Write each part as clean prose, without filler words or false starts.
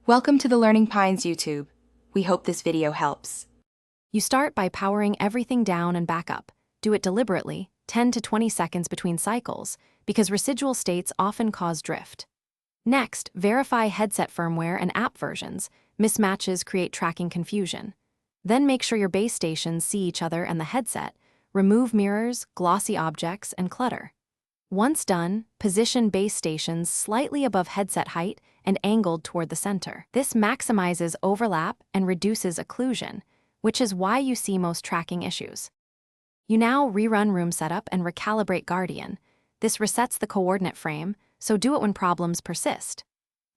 Welcome to the Learning Pines YouTube. We hope this video helps. You start by powering everything down and back up. Do it deliberately, 10 to 20 seconds between cycles, because residual states often cause drift. Next, verify headset firmware and app versions. Mismatches create tracking confusion. Then make sure your base stations see each other and the headset. Remove mirrors, glossy objects, and clutter. Once done, position base stations slightly above headset height and angled toward the center. This maximizes overlap and reduces occlusion, which is why you see most tracking issues. You now rerun room setup and recalibrate Guardian. This resets the coordinate frame, so do it when problems persist.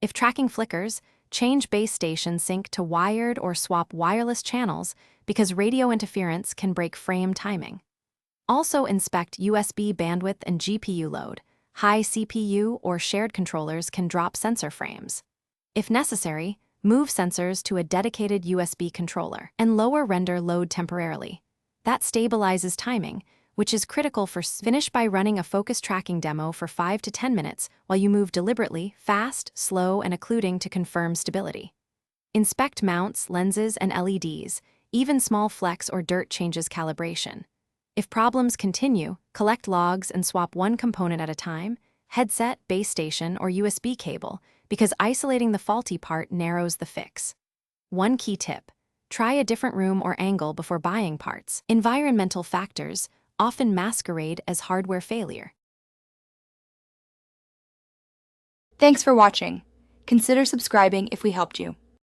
If tracking flickers, change base station sync to wired or swap wireless channels because radio interference can break frame timing. Also inspect USB bandwidth and GPU load. High CPU or shared controllers can drop sensor frames. If necessary, move sensors to a dedicated USB controller and lower render load temporarily. That stabilizes timing, which is critical for finish by running a focus tracking demo for 5 to 10 minutes while you move deliberately, fast, slow, and occluding to confirm stability. Inspect mounts, lenses, and LEDs. Even small flecks or dirt changes calibration. If problems continue, collect logs and swap one component at a time, headset, base station, or USB cable, because isolating the faulty part narrows the fix. One key tip: try a different room or angle before buying parts. Environmental factors often masquerade as hardware failure. Thanks for watching. Consider subscribing if we helped you.